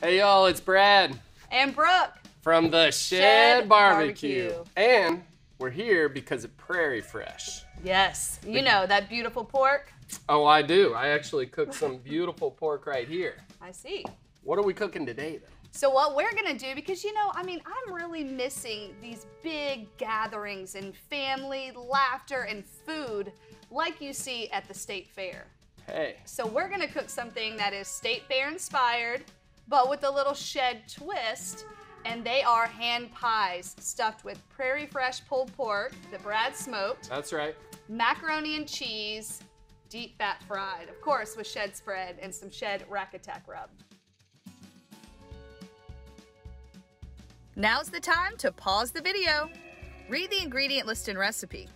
Hey y'all, it's Brad. And Brooke. From the Shed Barbecue. And we're here because of Prairie Fresh. Yes, you know, that beautiful pork. Oh, I do. I actually cooked some beautiful pork right here. I see. What are we cooking today though? So what we're gonna do, because you know, I'm really missing these big gatherings and family, laughter, and food like you see at the state fair. Hey. So we're gonna cook something that is state fair inspired, but with a little shed twist, and they are hand pies stuffed with Prairie Fresh pulled pork that Brad smoked. That's right. Macaroni and cheese, deep fat fried, of course with shed spread and some shed Rack Attack rub. Now's the time to pause the video, read the ingredient list and recipe.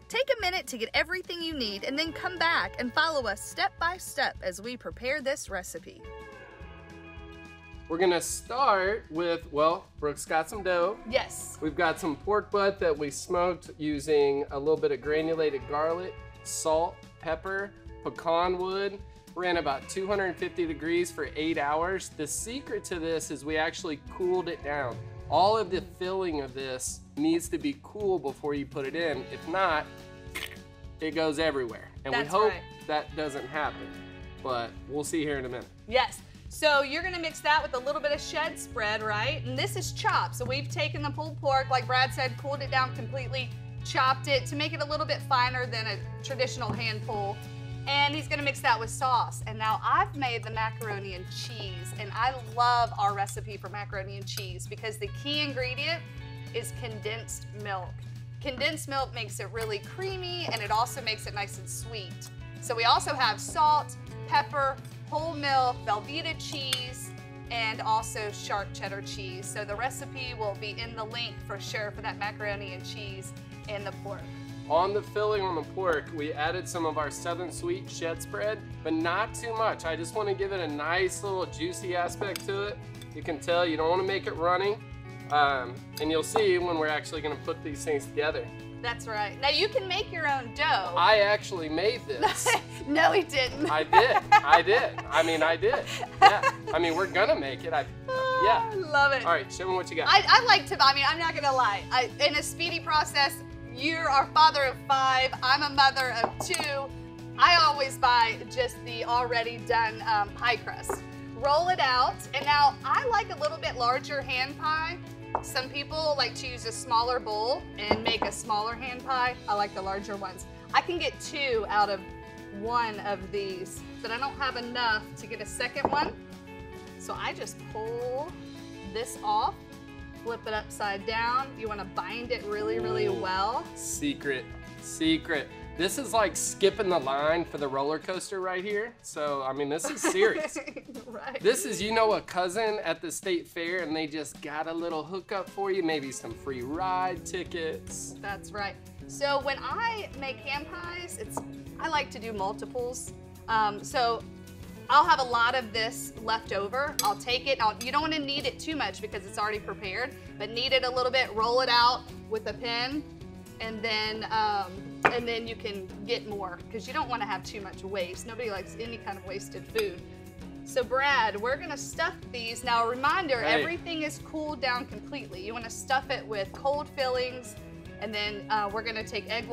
Take a minute to get everything you need and then come back and follow us step by step as we prepare this recipe. We're gonna start with, well, Brooke's got some dough. Yes. We've got some pork butt that we smoked using a little bit of granulated garlic, salt, pepper, pecan wood. Ran about 250 degrees for 8 hours. The secret to this is we actually cooled it down. All of the filling of this needs to be cool before you put it in. If not, it goes everywhere. And we hope that doesn't happen, but we'll see here in a minute. Yes. So you're gonna mix that with a little bit of shed spread, right? And this is chopped. So we've taken the pulled pork, like Brad said, cooled it down completely, chopped it to make it a little bit finer than a traditional hand pull. And he's gonna mix that with sauce. And now I've made the macaroni and cheese, and I love our recipe for macaroni and cheese because the key ingredient is condensed milk. Condensed milk makes it really creamy, and it also makes it nice and sweet. So we also have salt, pepper, whole milk, Velveeta cheese, and also sharp cheddar cheese. So the recipe will be in the link for sure for that macaroni and cheese and the pork. On the filling on the pork, we added some of our Southern Sweet shed spread, but not too much. I just want to give it a nice little juicy aspect to it. You can tell you don't want to make it runny, and you'll see when we're actually going to put these things together. That's right. Now you can make your own dough. I actually made this. No, he didn't. I did. I did. I did. Yeah. We're gonna make it. Yeah. I love it. All right, show me what you got. I like to, I'm not gonna lie. In a speedy process, you're our father of 5, I'm a mother of 2. I always buy just the already done pie crust. Roll it out, and now I like a little bit larger hand pie. Some people like to use a smaller bowl and make a smaller hand pie. I like the larger ones. I can get 2 out of 1 of these, but I don't have enough to get a second one. So I just pull this off, flip it upside down. You want to bind it really, really well. Secret. This is like skipping the line for the roller coaster right here. So, this is serious. Right. This is, a cousin at the state fair and they just got a little hookup for you, maybe some free ride tickets. That's right. So when I make hand pies, I like to do multiples. So I'll have a lot of this left over. I'll take it, you don't want to knead it too much because it's already prepared, but knead it a little bit, roll it out with a pin, and then you can get more because you don't want to have too much waste. Nobody likes any kind of wasted food. So Brad, we're gonna stuff these. Now a reminder, everything is cooled down completely. You wanna stuff it with cold fillings, and then we're gonna take egg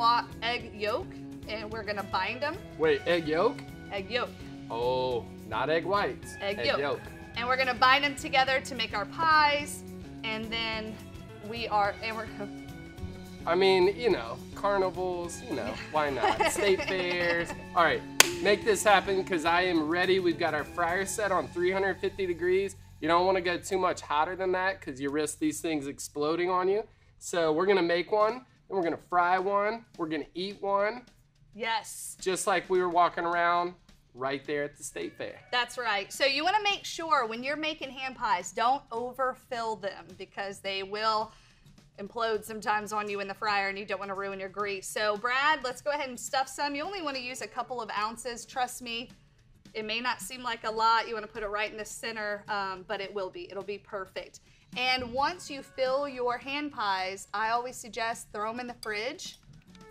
yolk, and we're gonna bind them. Wait, egg yolk? Egg yolk. Oh, not egg whites. Egg yolk. And we're gonna bind them together to make our pies, and then carnivals, why not? State fairs. All right, make this happen because I am ready. We've got our fryer set on 350 degrees. You don't want to go too much hotter than that because you risk these things exploding on you. So we're gonna make one, and we're gonna fry one, we're gonna eat one. Yes. Just like we were walking around right there at the state fair. That's right. So you wanna make sure when you're making hand pies, don't overfill them because they will implode sometimes on you in the fryer and you don't want to ruin your grease. So Brad, let's go ahead and stuff some. You only want to use a couple of ounces. Trust me, it may not seem like a lot. You want to put it right in the center, but it will be. It'll be perfect. And once you fill your hand pies, I always suggest throw them in the fridge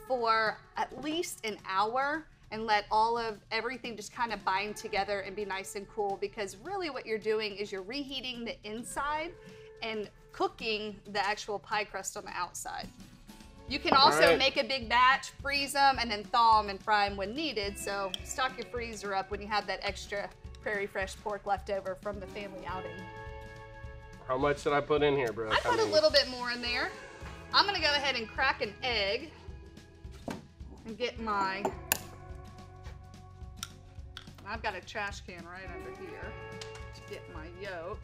for at least an hour. and let everything just kind of bind together and be nice and cool, because really what you're doing is you're reheating the inside and cooking the actual pie crust on the outside. You can also make a big batch, freeze them, and then thaw them and fry them when needed. So stock your freezer up when you have that extra Prairie Fresh pork left over from the family outing. How much should I put in here, Brooke? I put a little bit more in there. I'm gonna go ahead and crack an egg and get my, I've got a trash can right under here to get my yolk.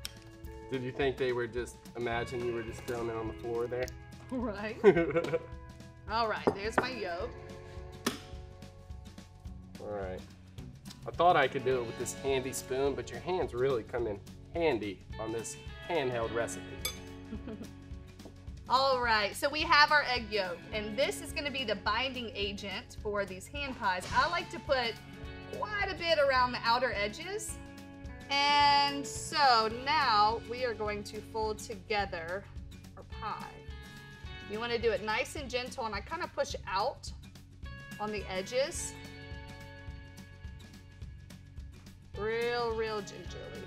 Did you think they were just, imagine you were just throwing it on the floor there? Right. All right, there's my yolk. All right. I thought I could do it with this handy spoon, but your hands really come in handy on this handheld recipe. All right, so we have our egg yolk, and this is gonna be the binding agent for these hand pies. I like to put quite a bit around the outer edges. And so now we are going to fold together our pie. You wanna do it nice and gentle, and I kind of push out on the edges. Real gingerly.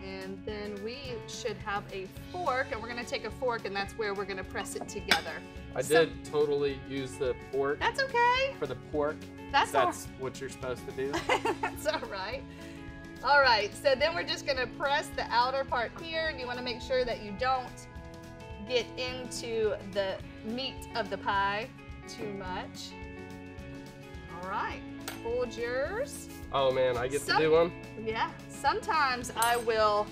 And then we should have a fork, and we're gonna take a fork, and that's where we're gonna press it together. I did totally use the fork. That's okay. For the pork. That's what you're supposed to do. That's all right. All right, so then we're just gonna press the outer part here, and you wanna make sure that you don't get into the meat of the pie too much. All right, fold yours. Oh man, I get to do them? Yeah, sometimes I will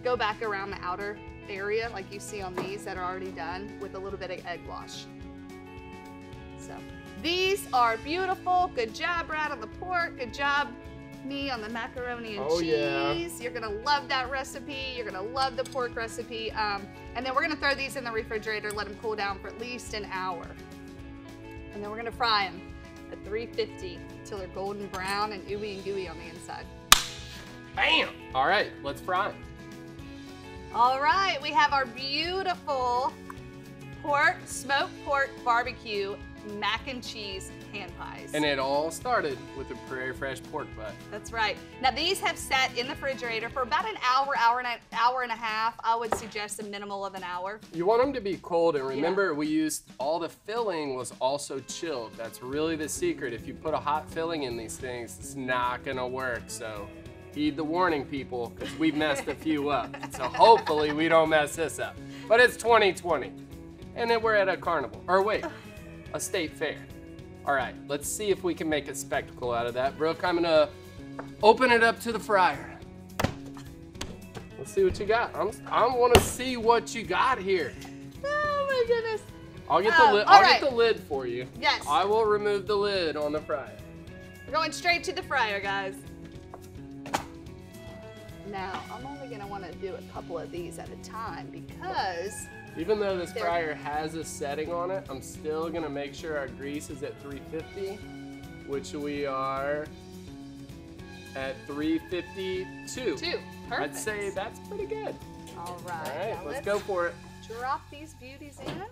go back around the outer area like you see on these that are already done with a little bit of egg wash. So these are beautiful. Good job, Brad, on the pork. Good job, me, on the macaroni and cheese. Yeah. You're gonna love that recipe. You're gonna love the pork recipe. And then we're gonna throw these in the refrigerator, let them cool down for at least an hour. And then we're gonna fry them at 350 until they're golden brown and ooey and gooey on the inside. Bam! All right, let's fry. All right, we have our beautiful smoked pork barbecue mac and cheese hand pies. And it all started with the Prairie Fresh pork butt. That's right. Now these have sat in the refrigerator for about an hour and a half. I would suggest a minimal of an hour. You want them to be cold, and remember we used, all the filling was also chilled. That's really the secret. If you put a hot filling in these things, it's not gonna work. So heed the warning, people, because we've messed a few up. So hopefully we don't mess this up. But it's 2020, and then we're at a carnival, or wait, a state fair. All right, let's see if we can make a spectacle out of that. Brooke, I'm gonna open it up to the fryer. Let's see what you got. I want to see what you got here. Oh my goodness. I'll get the lid. I'll get the lid for you. Yes. I will remove the lid on the fryer. We're going straight to the fryer, guys. Now, I'm only gonna want to do a couple of these at a time because even though this fryer has a setting on it, I'm still gonna make sure our grease is at 350, which we are at 352. Perfect. I'd say that's pretty good. All right. All right, now let's go for it. Drop these beauties in.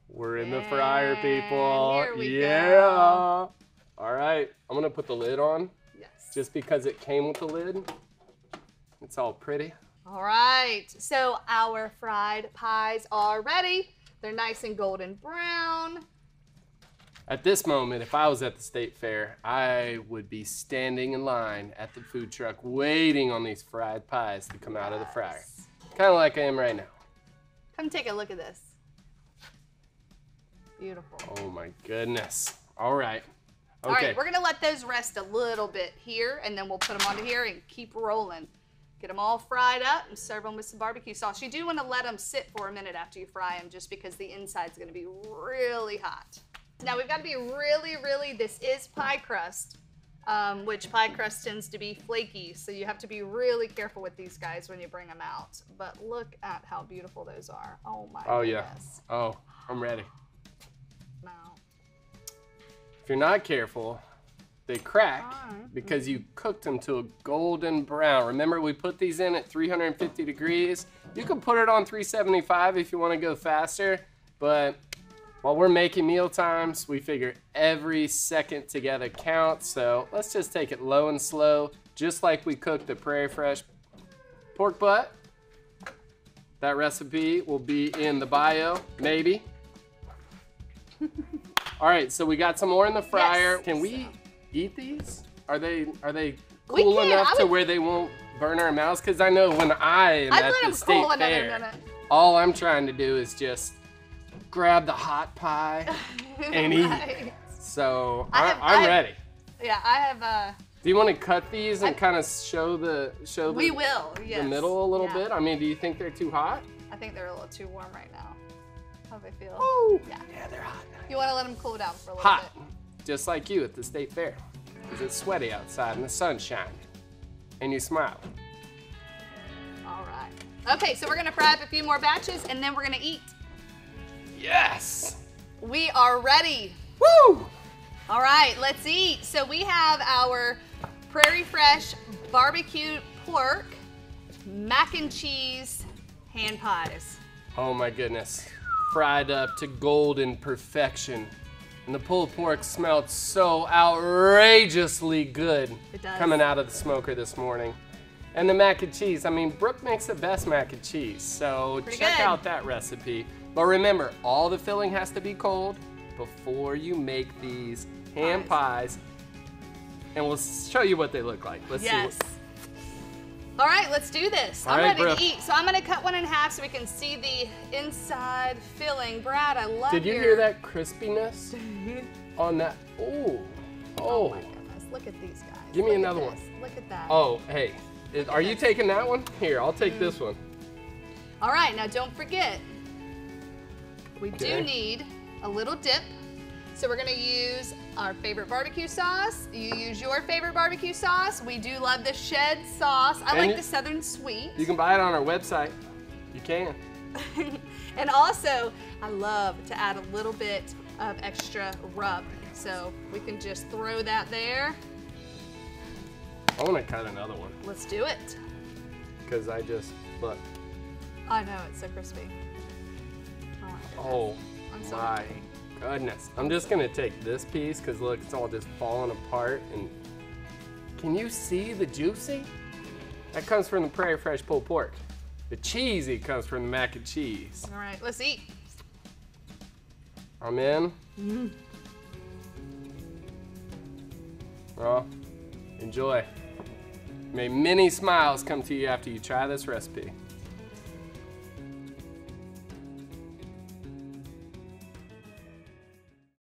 We're in the fryer, people. Here we go. All right, I'm gonna put the lid on. Yes. Just because it came with the lid. It's all pretty. All right, so our fried pies are ready. They're nice and golden brown. At this moment, if I was at the state fair, I would be standing in line at the food truck waiting on these fried pies to come out of the fryer. Kind of like I am right now. Come take a look at this. Beautiful. Oh my goodness. All right. Okay. All right, we're gonna let those rest a little bit here, and then we'll put them onto here and keep rolling. Get them all fried up and serve them with some barbecue sauce. You do want to let them sit for a minute after you fry them, just because the inside's gonna be really hot. Now we've got to be really, this is pie crust, which pie crust tends to be flaky, so you have to be really careful with these guys when you bring them out. But look at how beautiful those are. Oh my goodness. Yeah. Oh, I'm ready. Now. If you're not careful, they crack because you cooked them to a golden brown. Remember, we put these in at 350 degrees. You can put it on 375 if you want to go faster, but while we're making meal times, we figure every second together counts. So let's just take it low and slow, just like we cooked the Prairie Fresh pork butt. That recipe will be in the bio, maybe. All right, so we got some more in the fryer. Yes. Can we eat these? Are they cool enough to where they won't burn our mouths? Because I know when I am at the state fair, all I'm trying to do is just grab the hot pie and eat. So I'm ready. Yeah, I have. Do you want to cut these and kind of show the We will. Yes. The middle a little bit? I mean, do you think they're too hot? I think they're a little too warm right now. How do they feel? Oh, yeah, they're hot. You want to let them cool down for a little bit. Hot, just like you at the state fair, because it's sweaty outside and the sun's shining, and you smile. All right. Okay, so we're gonna fry up a few more batches, and then we're gonna eat. Yes. We are ready. Woo! All right, let's eat. So we have our Prairie Fresh barbecue pork, mac and cheese, hand pies. Oh my goodness. Fried up to golden perfection. And the pulled pork smelled so outrageously good. It does. Coming out of the smoker this morning. And the mac and cheese. I mean, Brooke makes the best mac and cheese. So check out that recipe. But remember, all the filling has to be cold before you make these hand pies. And we'll show you what they look like. Let's see. All right, let's do this. I'm right, ready to eat. So I'm gonna cut one in half so we can see the inside filling. Brad, I love Did you hear that crispiness on that? Ooh. Oh my goodness, look at these guys. Give me another one. Look at that. Oh, hey, are you taking that one? Here, I'll take this one. All right, now don't forget, we do need a little dip. So we're gonna use our favorite barbecue sauce. You use your favorite barbecue sauce. We do love the shed sauce. I like the Southern Sweet. You can buy it on our website. You can. And also, I love to add a little bit of extra rub. So we can just throw that there. I wanna cut another one. Let's do it. Because I just, look. I know, it's so crispy. Oh my goodness. I'm just gonna take this piece because look, it's all just falling apart. And can you see the juicy? That comes from the Prairie Fresh pulled pork. The cheesy comes from the mac and cheese. All right, let's eat. I'm in. Well, enjoy. May many smiles come to you after you try this recipe.